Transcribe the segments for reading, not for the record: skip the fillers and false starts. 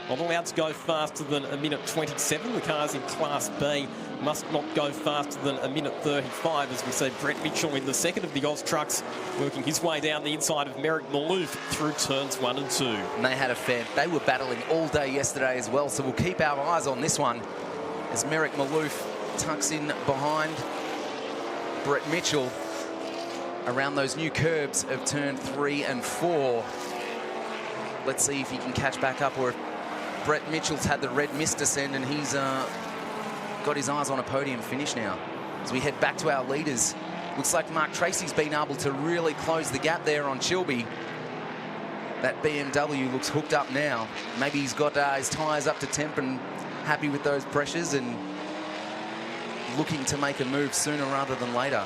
not allowed to go faster than a minute 27. The cars in Class B must not go faster than a minute 35, as we see Brett Mitchell in the second of the Oz trucks working his way down the inside of Merrick Malouf through turns 1 and 2. And they were battling all day yesterday as well, so we'll keep our eyes on this one as Merrick Malouf tucks in behind Brett Mitchell around those new curbs of turn 3 and 4. Let's see if he can catch back up, or if Brett Mitchell's had the red mist descend and he's got his eyes on a podium finish now. As we head back to our leaders, looks like Mark Tracy's been able to really close the gap there on Chilby. That BMW looks hooked up now. Maybe he's got his tyres up to temp and happy with those pressures and looking to make a move sooner rather than later.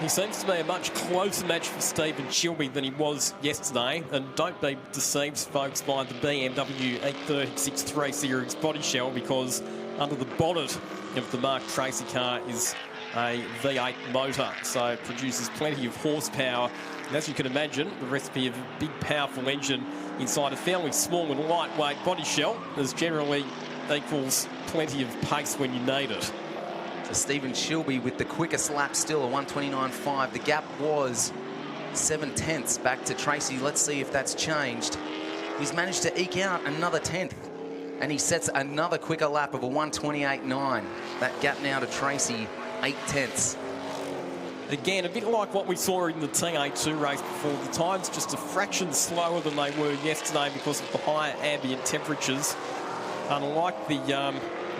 He seems to be a much closer match for Stephen Chilby than he was yesterday. And don't be deceived, folks, by the BMW 836 3 Series body shell, because under the bonnet of the Mark Tracy car is a V8 motor, so it produces plenty of horsepower. And as you can imagine, the recipe of a big, powerful engine inside a fairly small and lightweight body shell is generally equals plenty of pace when you need it. So Stephen Chilby with the quickest lap still, a 1:29.5. The gap was 7/10 back to Tracy. Let's see if that's changed. He's managed to eke out another 10th, and he sets another quicker lap of a 1:28.9. That gap now to Tracy, 8/10. Again, a bit like what we saw in the TA2 race before. The times just a fraction slower than they were yesterday because of the higher ambient temperatures. Unlike the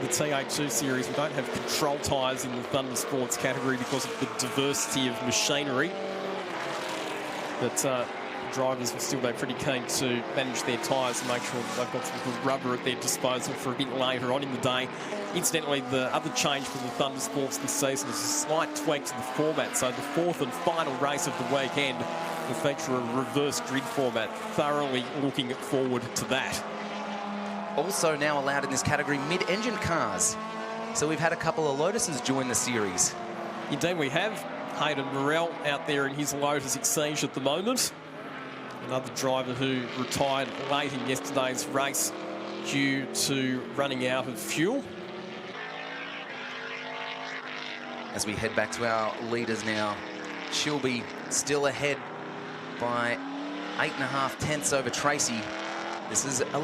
TA2 series, we don't have control tyres in the Thunder Sports category because of the diversity of machinery. But drivers will still be pretty keen to manage their tyres and make sure that they've got some good rubber at their disposal for a bit later on in the day. Incidentally, the other change for the Thunder Sports this season is a slight tweak to the format. So the fourth and final race of the weekend will feature a reverse grid format. Thoroughly looking forward to that. Also now allowed in this category, mid-engine cars. So we've had a couple of Lotuses join the series. Indeed we have. Hayden Morrell out there in his Lotus Exige at the moment. Another driver who retired late in yesterday's race due to running out of fuel. As we head back to our leaders now, Chilby still ahead by 8.5 tenths over Tracy. This is a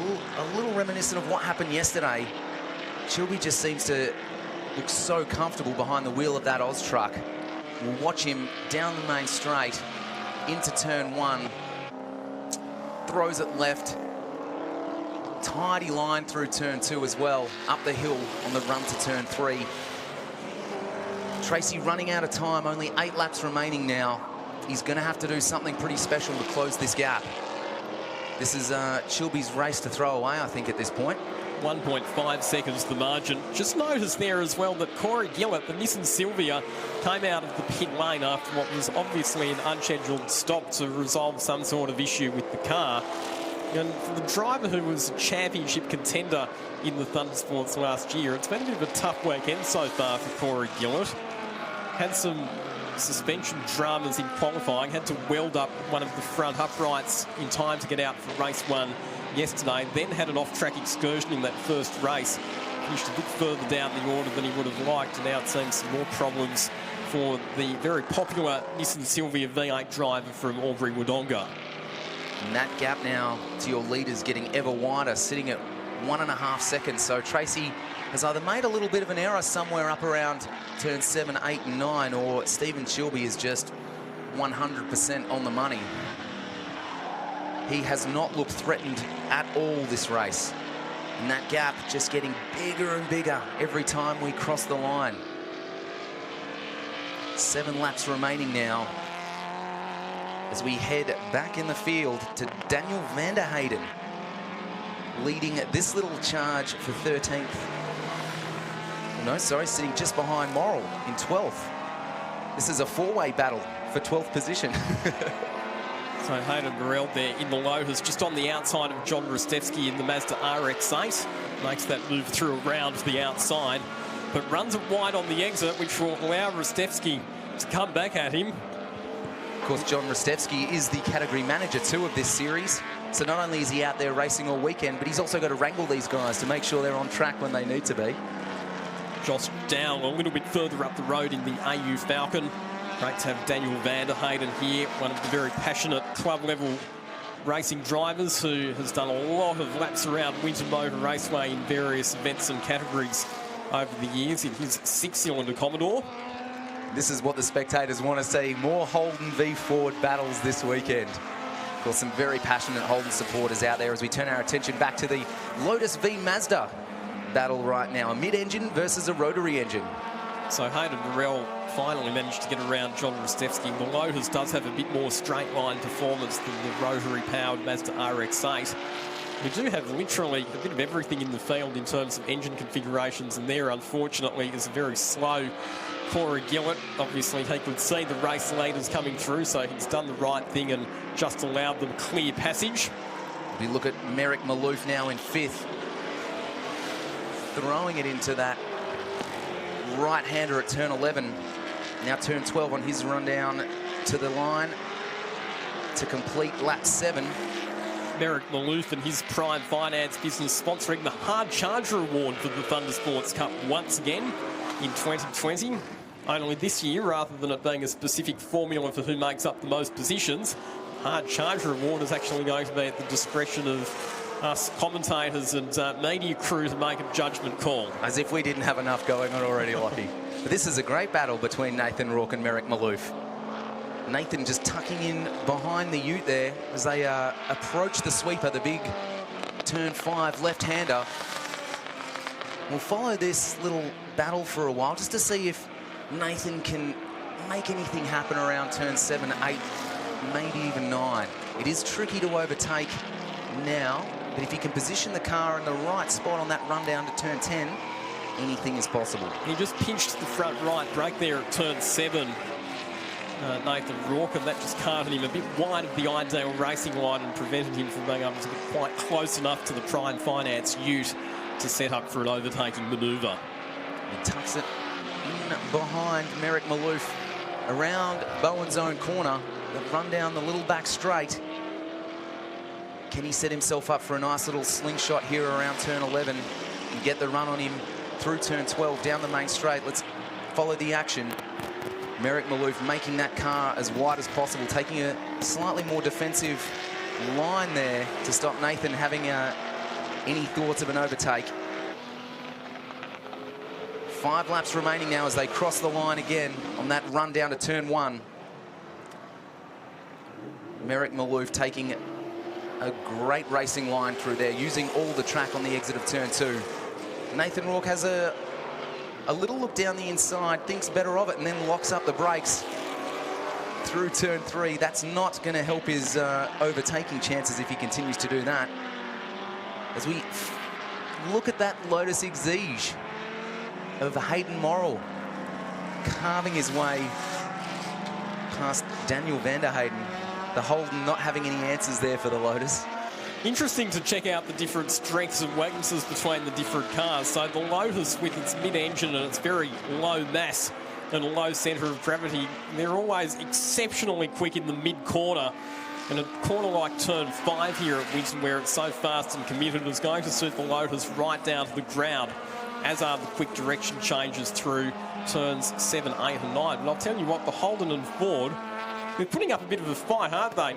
little reminiscent of what happened yesterday. Chilby just seems to look so comfortable behind the wheel of that Oz truck. We'll watch him down the main straight into turn 1. Throws it left. Tidy line through turn 2 as well. Up the hill on the run to turn 3. Tracy running out of time, only 8 laps remaining now. He's going to have to do something pretty special to close this gap. This is Chilby's race to throw away, I think, at this point. 1.5 seconds the margin. Just notice there as well that Corey Gillett, the Nissan Silvia, came out of the pit lane after what was obviously an unscheduled stop to resolve some sort of issue with the car. And for the driver who was a championship contender in the Thunder Sports last year, it's been a bit of a tough weekend so far for Corey Gillett. Had some suspension dramas in qualifying, had to weld up one of the front uprights in time to get out for race 1 yesterday, then had an off-track excursion in that first race, finished a bit further down the order than he would have liked, and now it seems some more problems for the very popular Nissan Silvia V8 driver from Albury Wodonga. And that gap now to your leaders getting ever wider, sitting at 1.5 seconds. So Tracy has either made a little bit of an error somewhere up around turn 7, 8 and 9, or Stephen Chilby is just 100% on the money. He has not looked threatened at all this race. And that gap just getting bigger and bigger every time we cross the line. 7 laps remaining now as we head back in the field to Daniel Vanderheyden, leading this little charge for 13th. No, sorry, sitting just behind Morrill in 12th. This is a 4-way battle for 12th position. So Hayden Morrell there in the Lotus, just on the outside of John Rostevsky in the Mazda RX-8. Makes that move through around the outside, but runs it wide on the exit, which will allow Rostevsky to come back at him. Of course, John Rostevsky is the category manager too of this series. So not only is he out there racing all weekend, but he's also got to wrangle these guys to make sure they're on track when they need to be. Josh down a little bit further up the road in the AU Falcon. Great to have Daniel van der Hayden here, one of the very passionate club-level racing drivers who has done a lot of laps around Winton Motor Raceway in various events and categories over the years in his 6-cylinder Commodore. This is what the spectators want to see, more Holden v Ford battles this weekend. Of course, some very passionate Holden supporters out there as we turn our attention back to the Lotus v Mazda battle right now. A mid-engine versus a rotary engine. So Hayden Morrell finally managed to get around John Rostevsky. The Lotus does have a bit more straight line performance than the rotary-powered Mazda RX-8. We do have literally a bit of everything in the field in terms of engine configurations, and there, unfortunately, is a very slow Corey Gillett. Obviously, he could see the race leaders coming through, so he's done the right thing and just allowed them clear passage. We look at Merrick Malouf now in 5th, throwing it into that right-hander at turn 11. Now turn 12 on his run down to the line to complete lap 7. Merrick Malouf and his Prime Finance business sponsoring the Hard Charger Award for the Thunder Sports Cup once again in 2020. Only this year, rather than it being a specific formula for who makes up the most positions, Hard Charger Award is actually going to be at the discretion of us commentators and media crew to make a judgment call. As if we didn't have enough going on already, Lockie. But this is a great battle between Nathan Rourke and Merrick Malouf. Nathan just tucking in behind the ute there as they approach the sweeper, the big turn 5 left-hander. We'll follow this little battle for a while just to see if Nathan can make anything happen around turn 7, 8, maybe even 9. It is tricky to overtake now, but if he can position the car in the right spot on that run down to turn 10, anything is possible. He just pinched the front right brake there at turn 7. Nathan Rourke, and that just carted him a bit wide of the ideal racing line and prevented him from being able to get quite close enough to the Prime Finance ute to set up for an overtaking manoeuvre. He tucks it in behind Merrick Malouf around Bowen's own corner. They've run down the little back straight. Can he set himself up for a nice little slingshot here around turn 11 and get the run on him through turn 12 down the main straight? Let's follow the action. Merrick Malouf making that car as wide as possible, taking a slightly more defensive line there to stop Nathan having any thoughts of an overtake. 5 laps remaining now as they cross the line again on that run down to turn 1. Merrick Malouf taking a great racing line through there, using all the track on the exit of turn 2. Nathan Rourke has a little look down the inside, thinks better of it, and then locks up the brakes through turn 3. That's not going to help his overtaking chances if he continues to do that. As we look at that Lotus Exige of Hayden Morrell carving his way past Daniel van der Hayden. The Holden not having any answers there for the Lotus. Interesting to check out the different strengths and weaknesses between the different cars. So the Lotus, with its mid-engine and its very low mass and low centre of gravity, they're always exceptionally quick in the mid-corner. And a corner like turn 5 here at Winton, where it's so fast and committed, is going to suit the Lotus right down to the ground, as are the quick direction changes through turns 7, 8 and 9. But I'll tell you what, the Holden and Ford, they're putting up a bit of a fight, aren't they?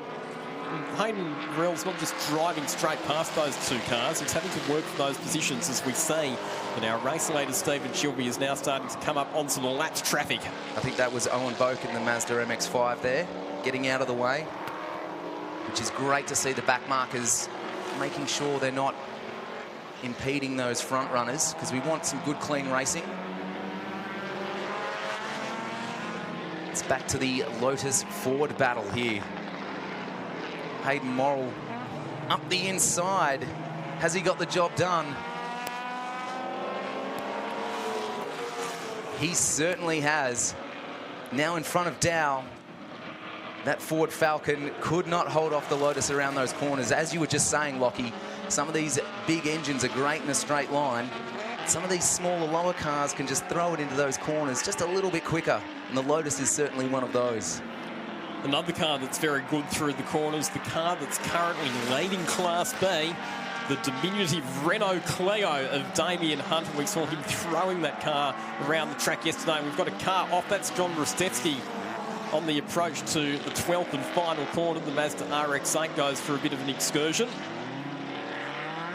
Hayden Morrell's not just driving straight past those two cars, he's having to work for those positions, as we see that our race leader Stephen Chilby is now starting to come up onto the lapsed traffic. I think that was Owen Boak in the Mazda MX-5 there, getting out of the way, which is great to see the back markers making sure they're not impeding those front runners, because we want some good clean racing. It's back to the Lotus Ford battle here. Hayden Morrell up the inside. Has he got the job done? He certainly has. Now in front of Dow. That Ford Falcon could not hold off the Lotus around those corners. As you were just saying, Lockie, some of these big engines are great in a straight line. Some of these smaller, lower cars can just throw it into those corners just a little bit quicker. And the Lotus is certainly one of those. Another car that's very good through the corners, the car that's currently leading Class B, the diminutive Renault Clio of Damien Hunter. We saw him throwing that car around the track yesterday. We've got a car off. That's John Rostevsky on the approach to the 12th and final corner. The Mazda RX-8 goes for a bit of an excursion.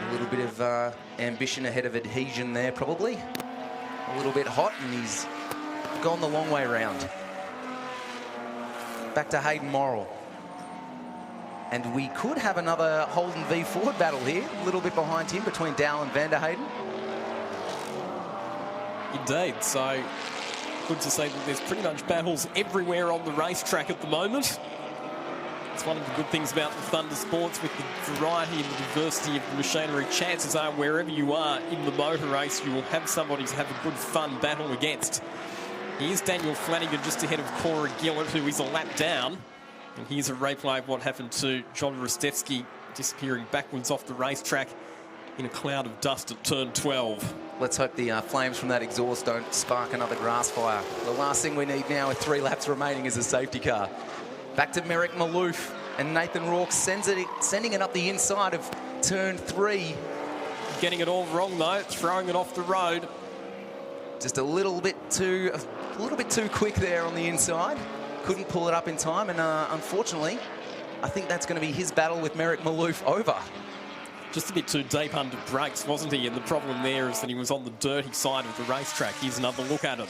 A little bit of ambition ahead of adhesion there, probably. A little bit hot, and he's gone the long way round. Back to Hayden Morrill. And we could have another Holden v Ford battle here, a little bit behind him between Dow and Van der Hayden. Indeed, so good to see that there's pretty much battles everywhere on the racetrack at the moment. It's one of the good things about the Thunder Sports, with the variety and the diversity of the machinery. Chances are wherever you are in the motor race, you will have somebody to have a good fun battle against. Here's Daniel Flanagan just ahead of Corey Gillett, who is a lap down. And here's a replay of what happened to John Rostevsky, disappearing backwards off the racetrack in a cloud of dust at turn 12. Let's hope the flames from that exhaust don't spark another grass fire. The last thing we need now with 3 laps remaining is a safety car. Back to Merrick Maloof, and Nathan Rourke sending it up the inside of turn 3. Getting it all wrong though, throwing it off the road. Just a little bit too quick there on the inside. Couldn't pull it up in time, and unfortunately, I think that's going to be his battle with Merrick Maloof over. Just a bit too deep under brakes, wasn't he? And the problem there is that he was on the dirty side of the racetrack. Here's another look at it.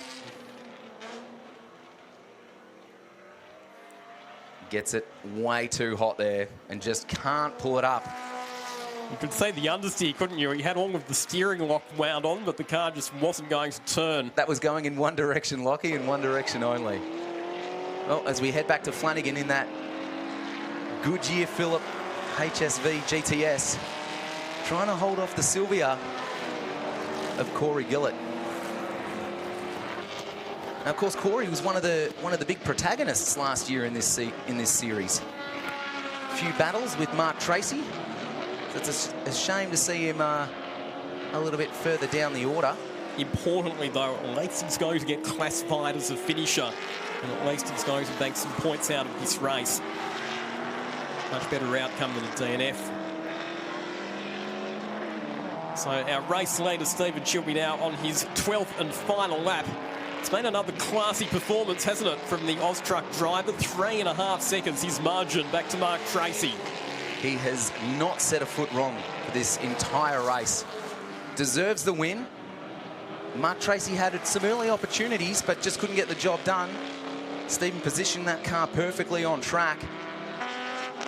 Gets it way too hot there and just can't pull it up. You could say the understeer, couldn't you? He had all of the steering lock wound on, but the car just wasn't going to turn. That was going in one direction, Lockie, and one direction only. Well, as we head back to Flanagan in that Goodyear Phillip HSV GTS, trying to hold off the Sylvia of Corey Gillett. Now, of course, Corey was one of the big protagonists last year in this series. A few battles with Mark Tracy. So it's a shame to see him a little bit further down the order. Importantly, though, at least he's going to get classified as a finisher, and at least he's going to bank some points out of this race. Much better outcome than a DNF. So our race leader, Stephen Chilby, now on his 12th and final lap. It's been another classy performance, hasn't it, from the Austruck driver. 3.5 seconds, his margin back to Mark Tracy. He has not set a foot wrong for this entire race. Deserves the win. Mark Tracy had some early opportunities, but just couldn't get the job done. Stephen positioned that car perfectly on track,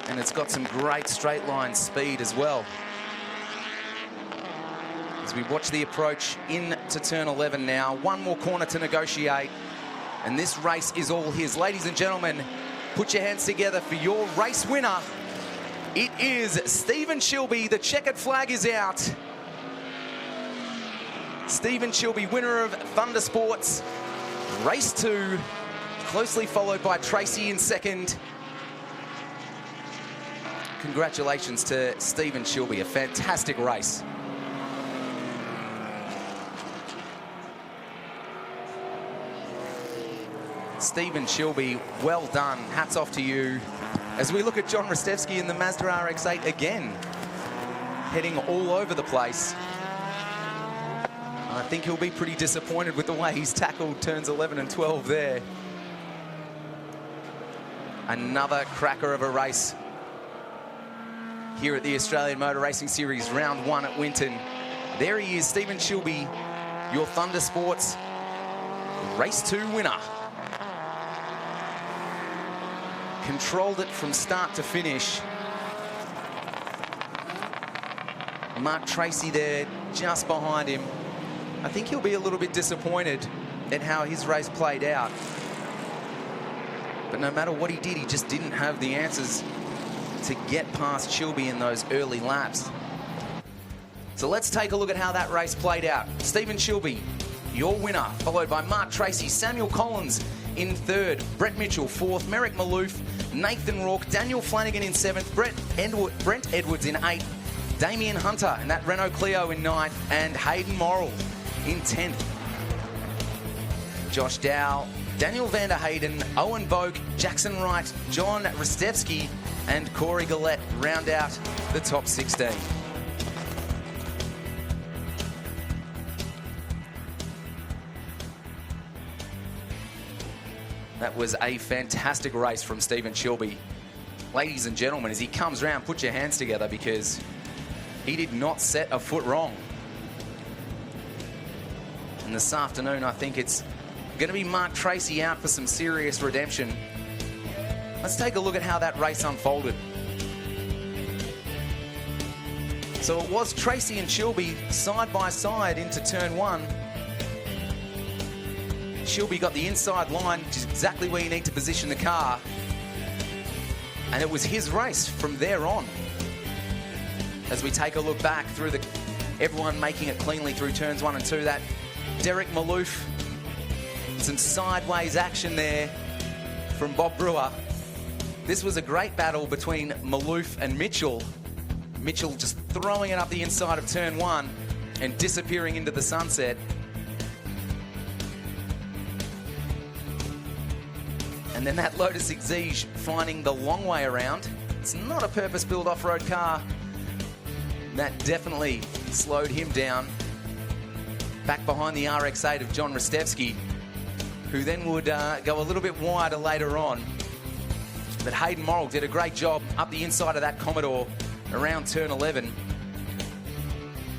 and it's got some great straight line speed as well. As we watch the approach into turn 11 now, one more corner to negotiate, and this race is all his. Ladies and gentlemen, put your hands together for your race winner. It is Stephen Chilby. The checkered flag is out. Stephen Chilby, winner of Thunder Sports, race 2, closely followed by Tracy in second. Congratulations to Stephen Chilby, a fantastic race. Stephen Chilby, well done. Hats off to you. As we look at John Rostevsky in the Mazda RX-8 again, heading all over the place. I think he'll be pretty disappointed with the way he's tackled turns 11 and 12 there. Another cracker of a race here at the Australian Motor Racing Series, round 1 at Winton. There he is, Stephen Chilby, your Thunder Sports race 2 winner. Controlled it from start to finish. Mark Tracy there just behind him. I think he'll be a little bit disappointed at how his race played out. But no matter what he did, he just didn't have the answers to get past Chilby in those early laps. So let's take a look at how that race played out. Stephen Chilby, your winner, followed by Mark Tracy, Samuel Collins in third, Brett Mitchell fourth, Merrick Maloof, Nathan Rourke, Daniel Flanagan in seventh, Brent Edwards in eighth, Damien Hunter in that Renault Clio in ninth, and Hayden Morrill in 10th. Josh Dow Daniel van der Hayden, Owen Boak, Jackson Wright, John Ristevski and Corey Gillette round out the top 16. That was a fantastic race from Stephen Chilby. Ladies and gentlemen, as he comes round, put your hands together because he did not set a foot wrong. And this afternoon, I think it's going to be Mark Tracy out for some serious redemption. Let's take a look at how that race unfolded. So it was Tracy and Chilby side by side into turn one. Chilby got the inside line, which is exactly where you need to position the car. And it was his race from there on. As we take a look back through everyone making it cleanly through turns 1 and 2, that Derek Maloof, some sideways action there from Bob Brewer. This was a great battle between Maloof and Mitchell. Mitchell just throwing it up the inside of turn 1 and disappearing into the sunset. And then that Lotus Exige finding the long way around. It's not a purpose-built off-road car. That definitely slowed him down. Back behind the RX-8 of John Ristevski, who then would go a little bit wider later on. But Hayden Morrill did a great job up the inside of that Commodore around turn 11.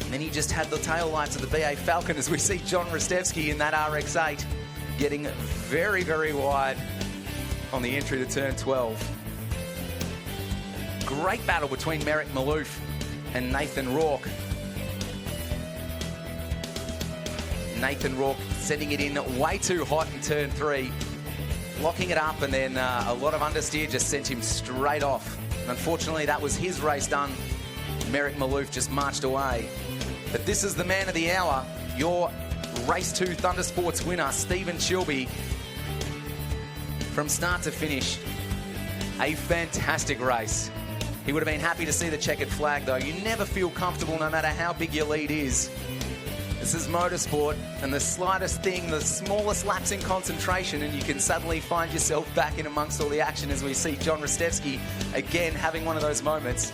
And then he just had the taillights of the BA Falcon as we see John Ristevski in that RX-8 getting very, very wide on the entry to turn 12. Great battle between Merrick Maloof and Nathan Rourke. Nathan Rourke sending it in way too hot in turn 3, locking it up, and then a lot of understeer just sent him straight off. And unfortunately, that was his race done. Merrick Maloof just marched away. But this is the man of the hour, your Race 2 Thunder Sports winner, Stephen Chilby. From start to finish, a fantastic race. He would have been happy to see the checkered flag, though. You never feel comfortable no matter how big your lead is. This is motorsport, and the slightest thing, the smallest lapse in concentration, and you can suddenly find yourself back in amongst all the action as we see John Ristevski again having one of those moments.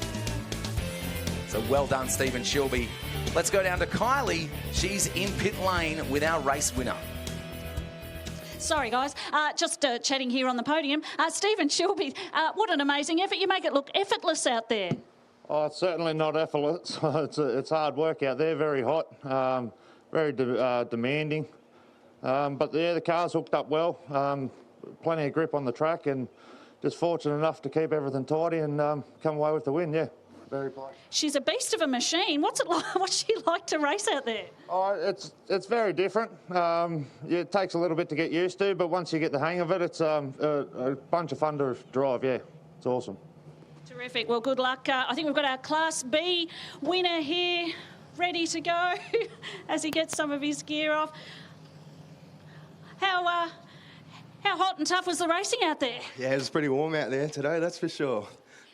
So well done, Stephen Chilby. Let's go down to Kylie. She's in pit lane with our race winner. Sorry, guys. Just chatting here on the podium. Stephen Chilby, what an amazing effort. You make it look effortless out there. Oh, it's certainly not effortless. It's hard work out there, very hot, very demanding. But yeah, the car's hooked up well, plenty of grip on the track, and just fortunate enough to keep everything tidy and come away with the win, yeah. Very pleased. She's a beast of a machine. What's it like? What's she like to race out there? Oh, it's very different. Yeah, it takes a little bit to get used to, but once you get the hang of it, it's a bunch of fun to drive, yeah. It's awesome. Terrific. Well, good luck. I think we've got our Class B winner here ready to go as he gets some of his gear off. How hot and tough was the racing out there? Yeah, it was pretty warm out there today, that's for sure.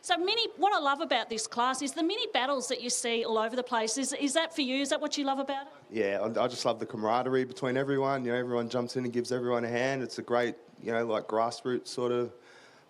So what I love about this class is the mini battles that you see all over the place. Is that for you? Is that what you love about it? Yeah, I just love the camaraderie between everyone. You know, everyone jumps in and gives everyone a hand. It's a great, you know, like grassroots sort of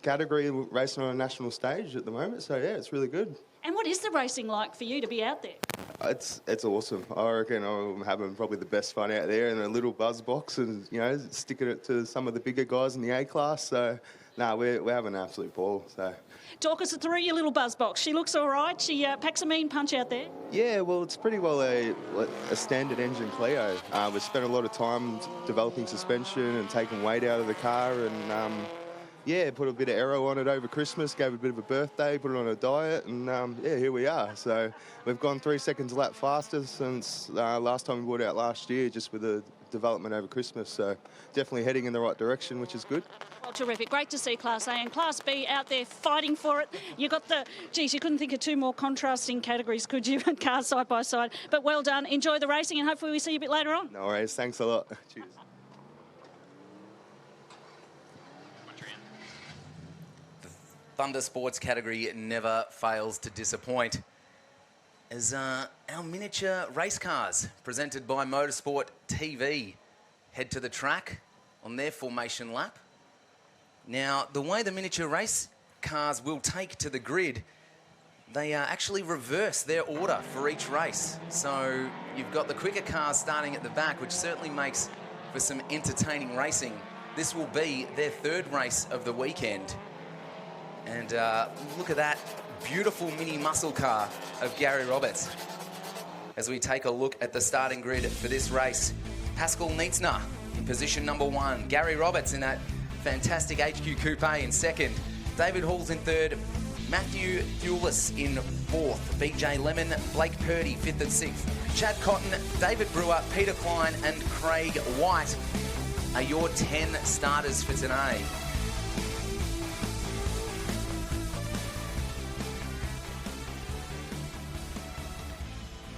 category racing on a national stage at the moment. So yeah, it's really good. And what is the racing like for you to be out there? It's awesome. I reckon I'm having probably the best fun out there in a little buzz box and, you know, sticking it to some of the bigger guys in the A class. So, no, we're having an absolute ball. So. Talk us through your little buzz box. She looks all right. She packs a mean punch out there. Yeah, well, it's pretty well a standard engine Clio. We've spent a lot of time developing suspension and taking weight out of the car and, yeah, put a bit of aero on it over Christmas, gave it a bit of a birthday, put it on a diet, and yeah, here we are. So we've gone 3 seconds a lap faster since last time we brought it out last year, just with the development over Christmas. So definitely heading in the right direction, which is good. Well, terrific. Great to see Class A and Class B out there fighting for it. You got the, geez, you couldn't think of two more contrasting categories, could you? Cars side by side. But well done. Enjoy the racing, and hopefully we see you a bit later on. No worries. Thanks a lot. Cheers. Thunder Sports category never fails to disappoint. As our miniature race cars presented by Motorsport TV head to the track on their formation lap. Now, the way the miniature race cars will take to the grid, they actually reverse their order for each race. So you've got the quicker cars starting at the back, which certainly makes for some entertaining racing. This will be their third race of the weekend. And look at that beautiful mini muscle car of Gary Roberts. As we take a look at the starting grid for this race, Pascal Nietzner in position number 1. Gary Roberts in that fantastic HQ Coupe in second. David Hall's in third. Matthew Thewlis in fourth. BJ Lemon, Blake Purdy, 5th and 6th. Chad Cotton, David Brewer, Peter Klein and Craig White are your 10 starters for today.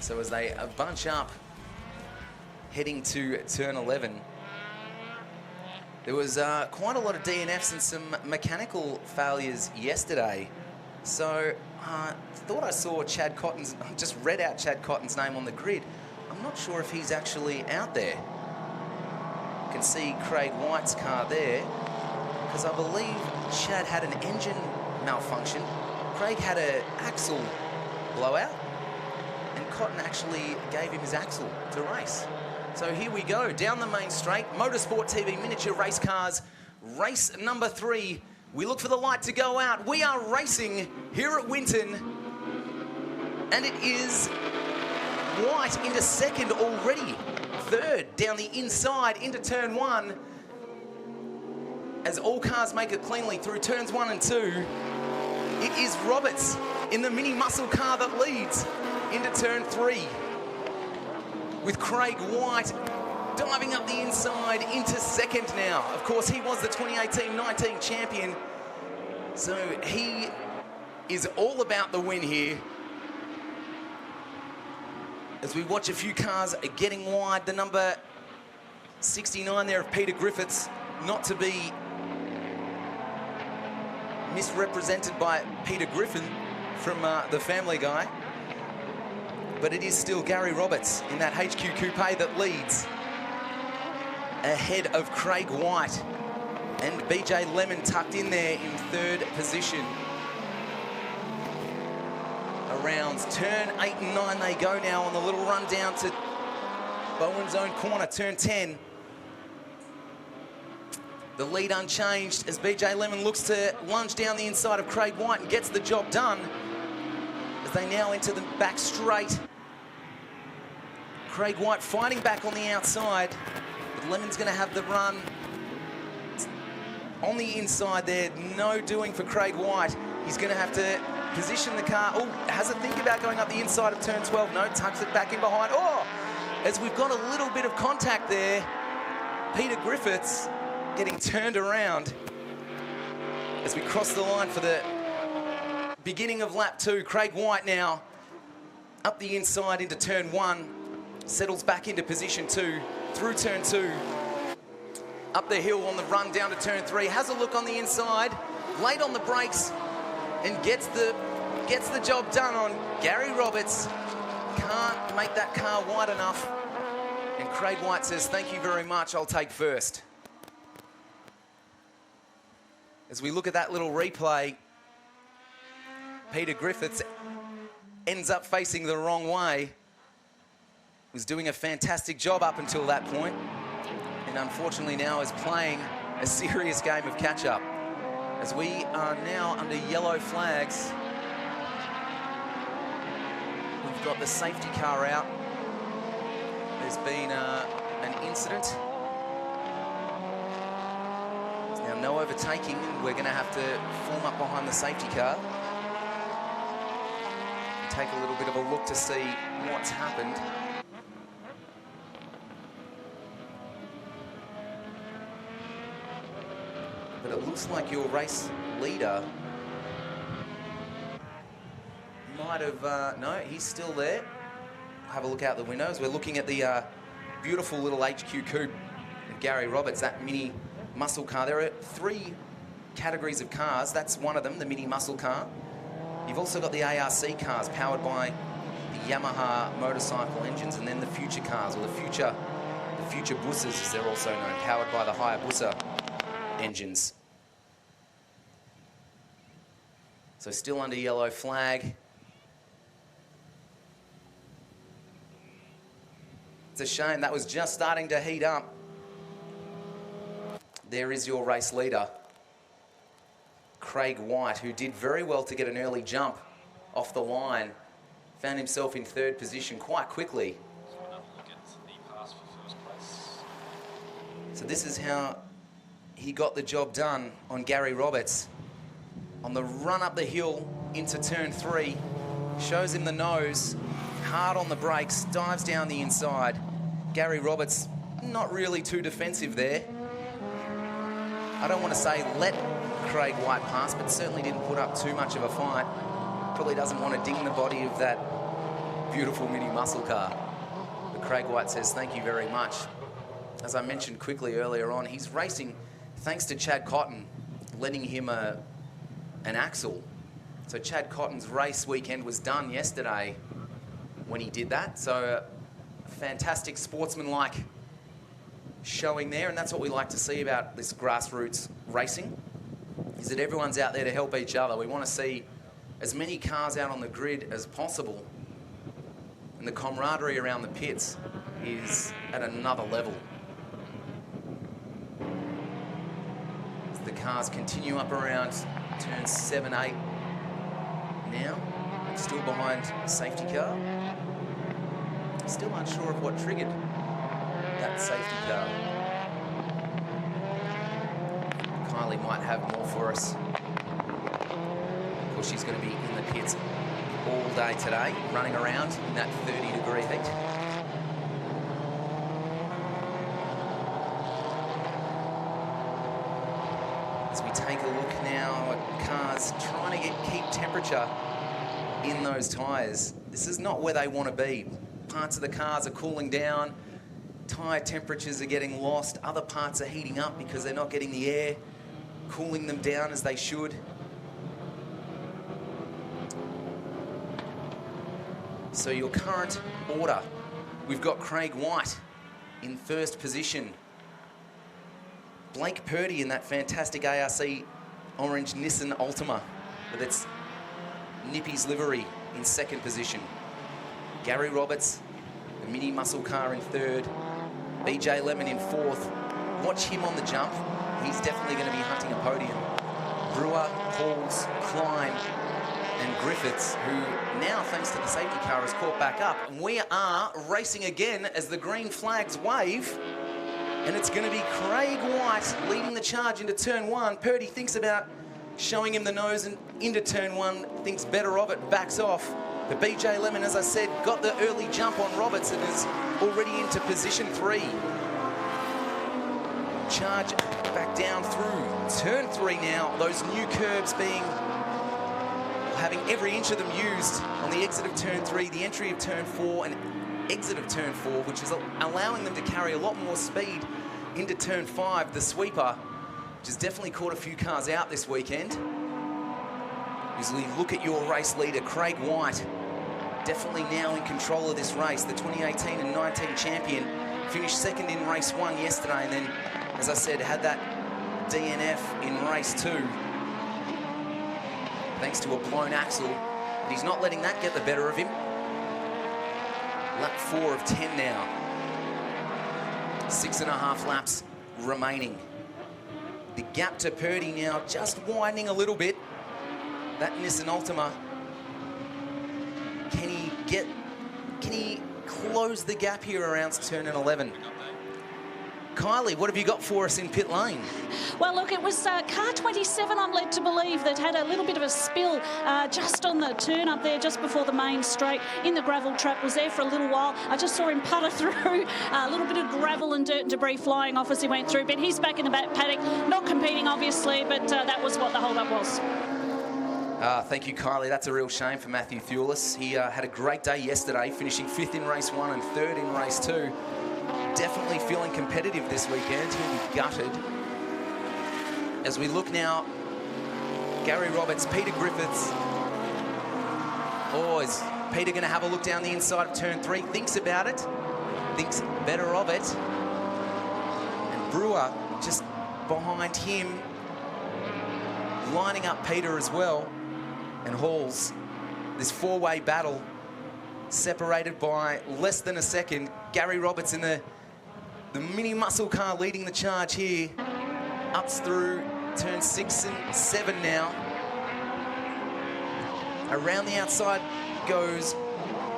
So as they bunch up, heading to turn 11, there was quite a lot of DNFs and some mechanical failures yesterday. So I thought I saw Chad Cotton's, just read out Chad Cotton's name on the grid. I'm not sure if he's actually out there. You can see Craig White's car there, because I believe Chad had an engine malfunction. Craig had an axle blowout, and Cotton actually gave him his axle to race. So here we go, down the main straight, Motorsport TV Miniature Race Cars, race number 3. We look for the light to go out. We are racing here at Winton, and it is White into second already. Third down the inside into turn 1. As all cars make it cleanly through turns 1 and 2, it is Roberts in the mini muscle car that leads into turn 3. With Craig White diving up the inside into second now. Of course, he was the 2018-19 champion, so he is all about the win here. As we watch a few cars getting wide, the number 69 there of Peter Griffiths, not to be misrepresented by Peter Griffin from the Family Guy. But it is still Gary Roberts in that HQ Coupe that leads ahead of Craig White, and BJ Lemon tucked in there in third position. Around turn 8 and 9 they go now on the little run down to Bowen's own corner, turn 10. The lead unchanged as BJ Lemon looks to lunge down the inside of Craig White and gets the job done. As they now enter the back straight. Craig White fighting back on the outside, but Lemon's going to have the run on the inside there. No doing for Craig White. He's going to have to position the car. Oh, has a think about going up the inside of turn 12. No, tucks it back in behind. Oh, as we've got a little bit of contact there. Peter Griffiths getting turned around as we cross the line for the beginning of lap 2. Craig White now up the inside into turn 1, settles back into position 2, through turn 2, up the hill on the run down to turn 3, has a look on the inside, late on the brakes, and gets the job done on Gary Roberts. Can't make that car wide enough, and Craig White says, thank you very much, I'll take first. As we look at that little replay, Peter Griffiths ends up facing the wrong way. Was doing a fantastic job up until that point, and unfortunately now is playing a serious game of catch-up. As we are now under yellow flags, we've got the safety car out. There's been an incident. There's now no overtaking, and we're going to have to form up behind the safety car. Take a little bit of a look to see what's happened. But it looks like your race leader might have, no, he's still there. Have a look out the windows. We're looking at the beautiful little HQ Coupe of Gary Roberts, that mini muscle car. There are 3 categories of cars. That's one of them, the mini muscle car. You've also got the ARC cars powered by the Yamaha motorcycle engines, and then the future cars, or the future The future Bussas, as they're also known, powered by the Hayabusa engines. So still under yellow flag. It's a shame, that was just starting to heat up. There is your race leader, Craig White, who did very well to get an early jump off the line. Found himself in third position quite quickly. So this is how he got the job done on Gary Roberts. On the run up the hill into turn 3, shows him the nose, hard on the brakes, dives down the inside. Gary Roberts not really too defensive there. I don't want to say let Craig White pass, but certainly didn't put up too much of a fight. Probably doesn't want to ding the body of that beautiful mini muscle car. But Craig White says thank you very much. As I mentioned quickly earlier on, he's racing thanks to Chad Cotton, lending him an axle. So Chad Cotton's race weekend was done yesterday when he did that. So a fantastic sportsmanlike showing there, and that's what we like to see about this grassroots racing, is that everyone's out there to help each other. We want to see as many cars out on the grid as possible, and the camaraderie around the pits is at another level. As the cars continue up around turns 7, 8 now, still behind the safety car. Still unsure of what triggered that safety car. Kylie might have more for us. Of course, she's going to be in the pits all day today, running around in that 30-degree heat. As we take a look now at cars trying to keep temperature in those tyres. This is not where they want to be. Parts of the cars are cooling down. Tyre temperatures are getting lost. Other parts are heating up because they're not getting the air cooling them down as they should. So your current order, we've got Craig White in first position. Blake Purdy in that fantastic ARC orange Nissan Altima with its Nippy's livery in second position. Gary Roberts, the mini muscle car, in third. BJ Lemon in fourth. Watch him on the jump. He's definitely going to be hunting a podium. Brewer, Halls, Klein and Griffiths, who now, thanks to the safety car, has caught back up. And we are racing again as the green flags wave. And it's going to be Craig White leading the charge into turn 1. Purdy thinks about showing him the nose, and into turn 1, thinks better of it, backs off. But BJ Lemon, as I said, got the early jump on Roberts and is already into position 3. Charge back down through turn 3 now. Those new curbs having every inch of them used on the exit of turn 3, the entry of turn 4 and exit of turn 4, which is allowing them to carry a lot more speed into turn 5, the sweeper, which has definitely caught a few cars out this weekend. As we look at your race leader, Craig White, definitely now in control of this race, the 2018 and 19 champion, finished second in race 1 yesterday, and then, as I said, had that DNF in race 2, thanks to a blown axle. But he's not letting that get the better of him. Lap 4 of 10 now. 6.5 laps remaining. The gap to Purdy now just widening a little bit. That Nissan Altima, can he close the gap here around turn 11? Kylie, what have you got for us in pit lane? Well, look, it was car 27, I'm led to believe, that had a little bit of a spill just on the turn up there, just before the main straight in the gravel trap. Was there for a little while. I just saw him putter through, a little bit of gravel and dirt and debris flying off as he went through. But he's back in the back paddock, not competing, obviously, but that was what the hold-up was. Thank you, Kylie. That's a real shame for Matthew Thewlis. He had a great day yesterday, finishing 5th in race 1 and 3rd in race 2. Definitely feeling competitive this weekend. He'll be gutted. As we look now, Gary Roberts, Peter Griffiths. Oh, is Peter going to have a look down the inside of turn 3? Thinks about it. thinks better of it. And Brewer just behind him, lining up Peter as well. And Halls, this four-way battle, separated by less than a second. Gary Roberts in the mini muscle car leading the charge here. Ups through turn 6 and 7 now. Around the outside goes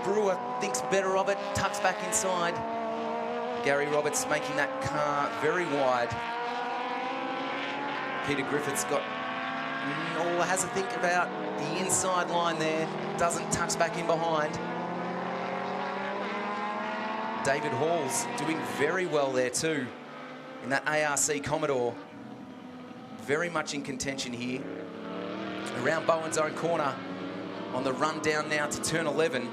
Brewer, thinks better of it, tucks back inside. Gary Roberts making that car very wide. Peter Griffiths has a think about the inside line there, doesn't tucks back in behind. David Halls doing very well there too in that ARC Commodore. Very much in contention here. Around Bowen's own corner on the run down now to turn 11.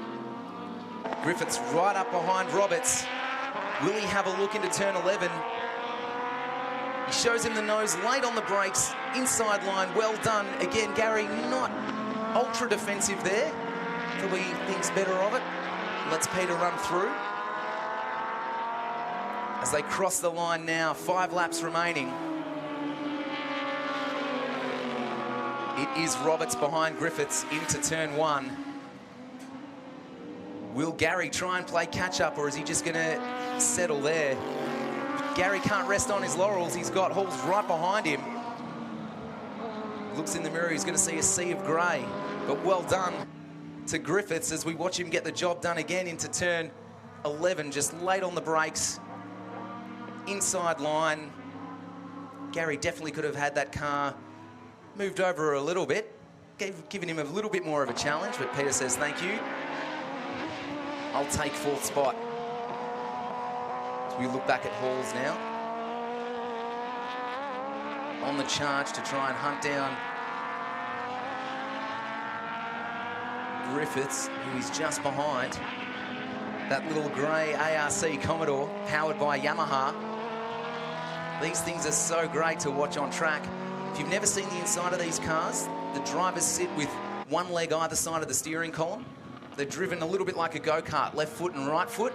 Griffiths right up behind Roberts. Will he have a look into turn 11? He shows him the nose late on the brakes, inside line, well done. Again, Gary not ultra defensive there. So he thinks better of it. Lets Peter run through. As they cross the line now, 5 laps remaining. It is Roberts behind Griffiths into turn 1. Will Gary try and play catch-up, or is he just going to settle there? Gary can't rest on his laurels. He's got Halls right behind him. Looks in the mirror, he's going to see a sea of grey. But well done to Griffiths as we watch him get the job done again into turn 11, just late on the brakes. Inside line. Gary definitely could have had that car moved over a little bit, giving him a little bit more of a challenge, but Peter says, thank you. I'll take 4th spot. So we look back at Halls now. On the charge to try and hunt down Griffiths, who is just behind. That little grey ARC Commodore, powered by Yamaha. These things are so great to watch on track. If you've never seen the inside of these cars, the drivers sit with one leg either side of the steering column. They're driven a little bit like a go-kart, left foot and right foot,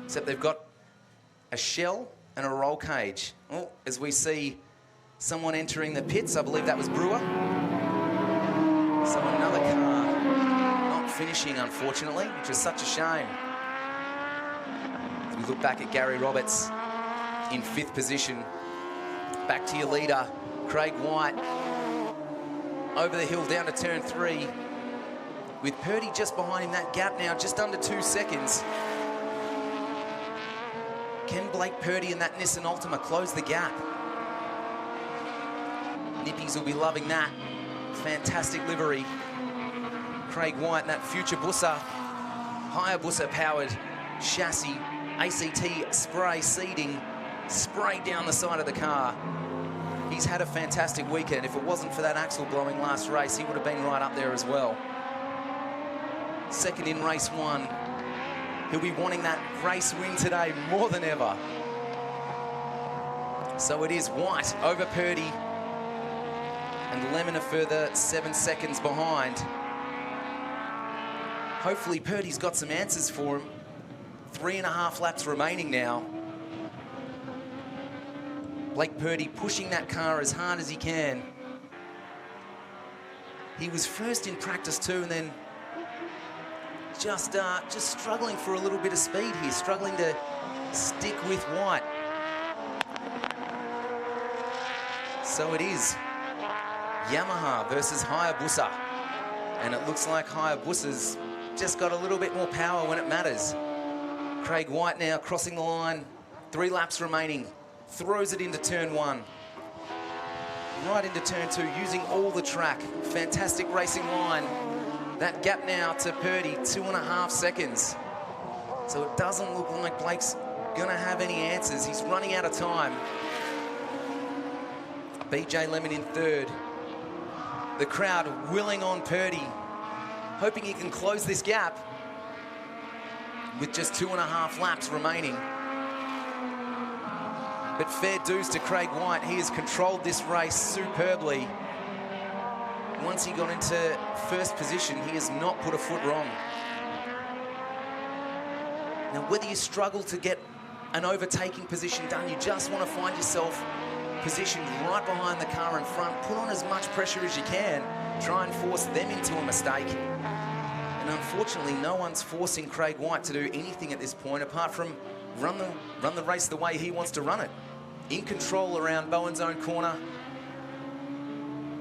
except they've got a shell and a roll cage. Oh, as we see someone entering the pits, I believe that was Brewer. So another car not finishing, unfortunately, which is such a shame. As we look back at Gary Roberts in 5th position. Back to your leader, Craig White, over the hill down to turn 3, with Purdy just behind him. That gap now just under 2 seconds. Can Blake Purdy and that Nissan Altima close the gap? Nippies will be loving that. Fantastic livery. Craig White and that future Bussa, Hayabusa powered chassis, ACT spray seating, sprayed down the side of the car. He's had a fantastic weekend. If it wasn't for that axle blowing last race, he would have been right up there as well. Second in race 1. He'll be wanting that race win today more than ever. So it is White over Purdy, and Lemon a further 7 seconds behind. Hopefully Purdy's got some answers for him. 3.5 laps remaining now. Blake Purdy pushing that car as hard as he can. He was first in practice too, and then just struggling for a little bit of speed here, struggling to stick with White. So it is Yamaha versus Hayabusa, and it looks like Hayabusa's just got a little bit more power when it matters. Craig White now crossing the line, 3 laps remaining. Throws it into turn 1. Right into turn 2, using all the track. Fantastic racing line. That gap now to Purdy, 2.5 seconds. So it doesn't look like Blake's gonna have any answers. He's running out of time. BJ Lemon in 3rd. The crowd willing on Purdy, hoping he can close this gap with just 2.5 laps remaining. But fair dues to Craig White. He has controlled this race superbly. Once he got into 1st position, he has not put a foot wrong. Now, whether you struggle to get an overtaking position done, you just want to find yourself positioned right behind the car in front, put on as much pressure as you can, try and force them into a mistake. And unfortunately, no one's forcing Craig White to do anything at this point apart from run the race the way he wants to run it. In control around Bowen's own corner.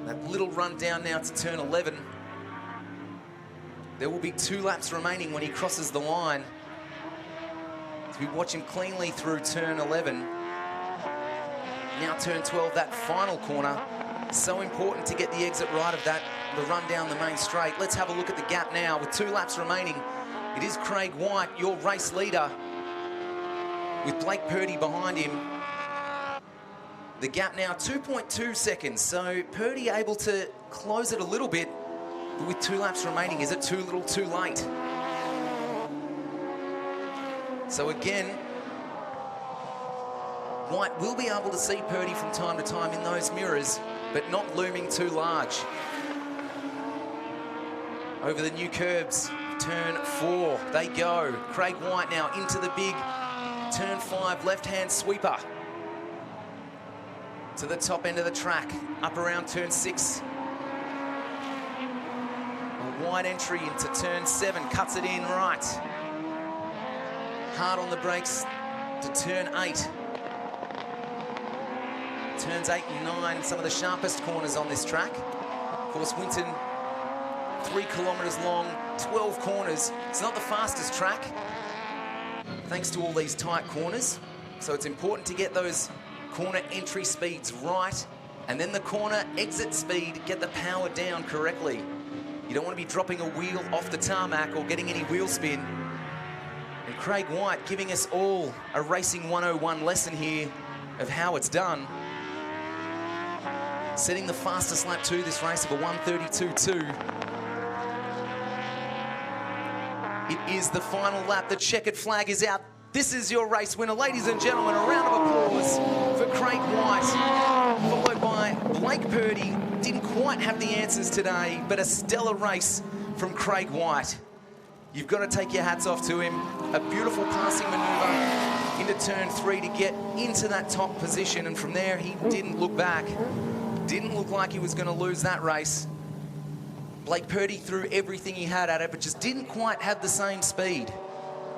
That little run down now to turn 11. There will be 2 laps remaining when he crosses the line. As we watch him cleanly through turn 11. Now turn 12, that final corner. So important to get the exit right of that, the run down the main straight. Let's have a look at the gap now with 2 laps remaining. It is Craig White, your race leader, with Blake Purdy behind him. The gap now 2.2 seconds, so Purdy able to close it a little bit, but with 2 laps remaining, is it too little, too late? So again, White will be able to see Purdy from time to time in those mirrors, but not looming too large. Over the new curbs, turn 4, they go. Craig White now into the big turn 5 left-hand sweeper. To the top end of the track, up around turn 6. A wide entry into turn 7, cuts it in right. Hard on the brakes to turn 8. Turns 8 and 9, some of the sharpest corners on this track. Of course, Winton, 3 kilometres long, 12 corners. It's not the fastest track, thanks to all these tight corners. So it's important to get those corner entry speeds right, and then the corner exit speed, get the power down correctly. You don't want to be dropping a wheel off the tarmac or getting any wheel spin. And Craig White giving us all a Racing 101 lesson here of how it's done. Setting the fastest lap to this race of a 1:32.2. It is the final lap. The checkered flag is out. This is your race winner. Ladies and gentlemen, a round of applause for Craig White, followed by Blake Purdy. Didn't quite have the answers today, but a stellar race from Craig White. You've got to take your hats off to him. A beautiful passing manoeuvre into turn 3 to get into that top position, and from there he didn't look back. Didn't look like he was going to lose that race. Blake Purdy threw everything he had at it, but just didn't quite have the same speed.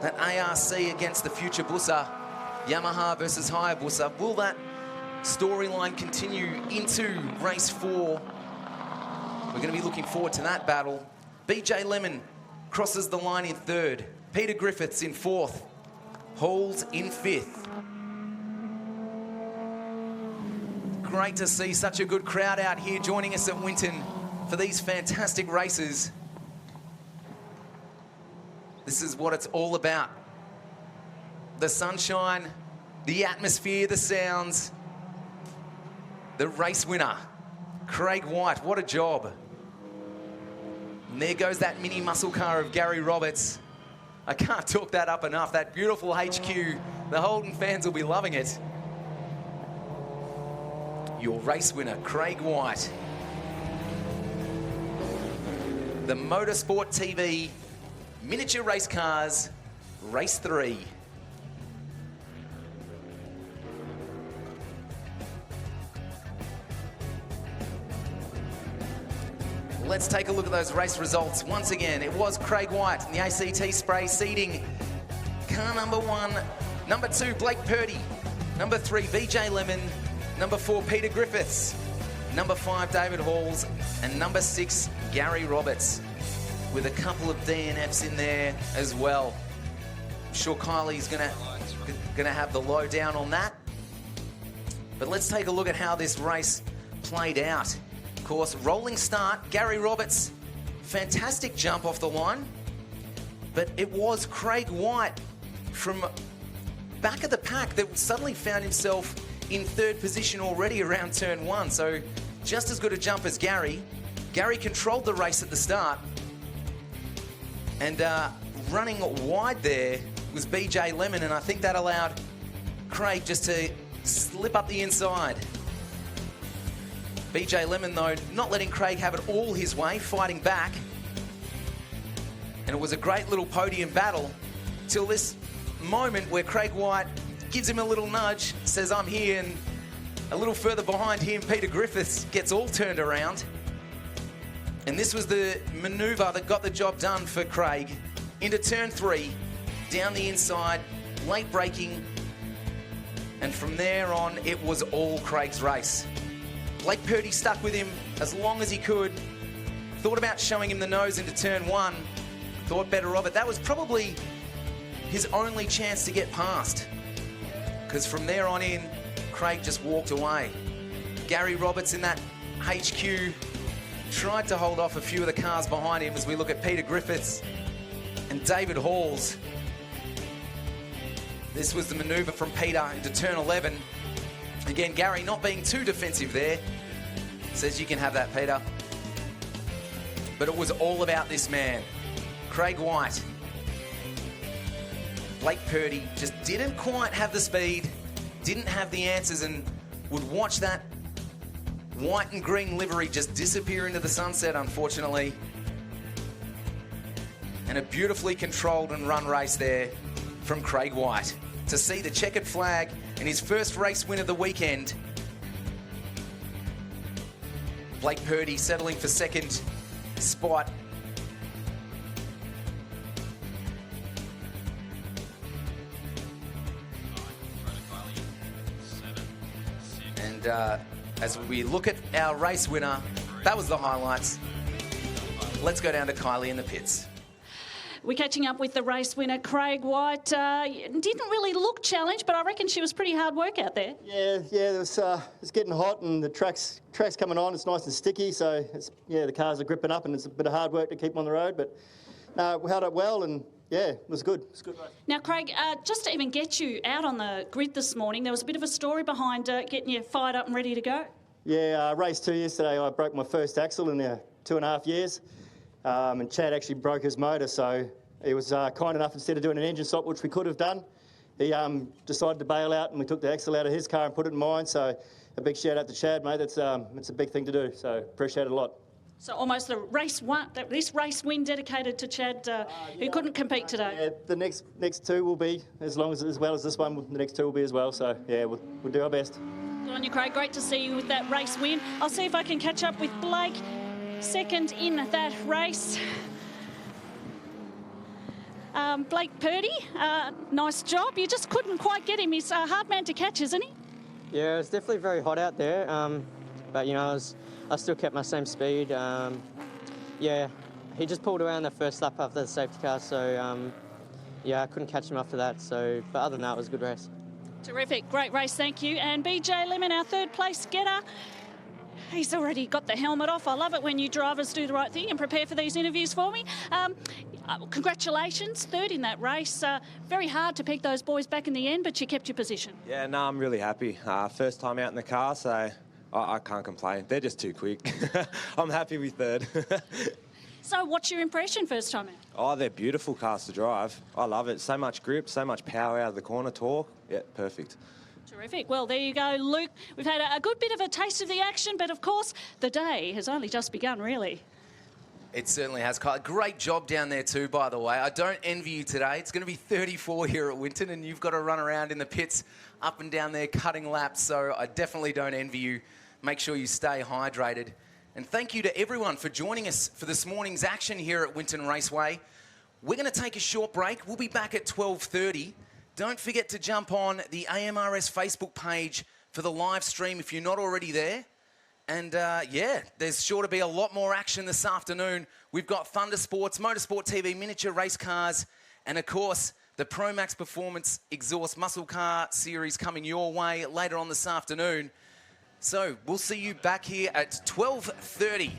That ARC against the future Bussa, Yamaha versus Hayabusa. Will that storyline continue into race 4? We're going to be looking forward to that battle. BJ Lemon crosses the line in 3rd. Peter Griffiths in 4th. Halls in 5th. Great to see such a good crowd out here joining us at Winton for these fantastic races. This is what it's all about. The sunshine, the atmosphere, the sounds. The race winner, Craig White, what a job. And there goes that mini muscle car of Gary Roberts. I can't talk that up enough. That beautiful HQ, the Holden fans will be loving it. Your race winner, Craig White. The Motorsport TV Miniature Race Cars, Race 3. Let's take a look at those race results. Once again, it was Craig White in the ACT Spray seeding. Car number 1, number 2, Blake Purdy. Number 3, BJ Lemon. Number 4, Peter Griffiths. Number 5, David Halls. And number 6, Gary Roberts, with a couple of DNFs in there as well. I'm sure Kylie's gonna have the lowdown on that. But let's take a look at how this race played out. Of course, rolling start, Gary Roberts, fantastic jump off the line. But it was Craig White from back of the pack that suddenly found himself in 3rd position already around turn 1. So just as good a jump as Gary. Gary controlled the race at the start. And running wide there was BJ Lemon, and I think that allowed Craig just to slip up the inside. BJ Lemon, though, not letting Craig have it all his way, fighting back. And it was a great little podium battle till this moment where Craig White gives him a little nudge, says, I'm here, and a little further behind him, Peter Griffiths gets all turned around. And this was the manoeuvre that got the job done for Craig. Into turn 3, down the inside, late braking, and from there on, it was all Craig's race. Blake Purdy stuck with him as long as he could, thought about showing him the nose into turn 1, thought better of it. That was probably his only chance to get past, because from there on in, Craig just walked away. Gary Roberts in that HQ tried to hold off a few of the cars behind him as we look at Peter Griffiths and David Halls. This was the manoeuvre from Peter into turn 11. Again, Gary not being too defensive there. Says you can have that, Peter. But it was all about this man, Craig White. Blake Purdy just didn't quite have the speed, didn't have the answers, and would watch that white and green livery just disappear into the sunset, unfortunately. And a beautifully controlled and run race there from Craig White to see the checkered flag in his first race win of the weekend. Blake Purdy settling for second spot. And as we look at our race winner, that was the highlights. Let's go down to Kylie in the pits. We're catching up with the race winner, Craig White. Didn't really look challenged, but I reckon she was pretty hard work out there. Yeah, it's getting hot and the track's coming on. It's nice and sticky, so the cars are gripping up and it's a bit of hard work to keep on the road. But we held up well and yeah, it was good. It's a good race. Now, Craig, just to even get you out on the grid this morning, there was a bit of a story behind getting you fired up and ready to go. Yeah, race 2 yesterday, I broke my first axle in 2.5 years. And Chad actually broke his motor, so he was kind enough, instead of doing an engine swap, which we could have done, he decided to bail out and we took the axle out of his car and put it in mine. So a big shout out to Chad, mate. It's a big thing to do, so appreciate it a lot. So almost the race one, this race win dedicated to Chad, who couldn't compete today. Yeah, the next 2 will be as well as this one. The next 2 will be as well. So yeah, we'll do our best. Good on you, Craig. Great to see you with that race win. I'll see if I can catch up with Blake, second in that race. Blake Purdy, nice job. You just couldn't quite get him. He's a hard man to catch, isn't he? Yeah, it's definitely very hot out there. But you know, I still kept my same speed. Yeah, he just pulled around the first lap after the safety car, so yeah, I couldn't catch him after that. So, but other than that, it was a good race. Terrific, great race, thank you. And BJ Lemon, our third place getter, he's already got the helmet off. I love it when you drivers do the right thing and prepare for these interviews for me. Congratulations, third in that race. Very hard to pick those boys back in the end, but you kept your position. Yeah, no, I'm really happy. First time out in the car, so I can't complain. They're just too quick. I'm happy with third. So what's your impression first time out? Oh, they're beautiful cars to drive. I love it. So much grip, so much power out of the corner, torque. Yeah, perfect. Terrific. Well, there you go, Luke. We've had a good bit of a taste of the action, but of course, the day has only just begun, really. It certainly has, Kyle. Great job down there too, by the way. I don't envy you today. It's going to be 34 here at Winton, and you've got to run around in the pits up and down there cutting laps, so I definitely don't envy you. Make sure you stay hydrated. And thank you to everyone for joining us for this morning's action here at Winton Raceway. We're going to take a short break. We'll be back at 12:30. Don't forget to jump on the AMRS Facebook page for the live stream if you're not already there. And yeah, there's sure to be a lot more action this afternoon. We've got Thunder Sports, Motorsport TV, miniature race cars, and of course, the Pro Max Performance Exhaust Muscle Car Series coming your way later on this afternoon. So we'll see you back here at 12:30.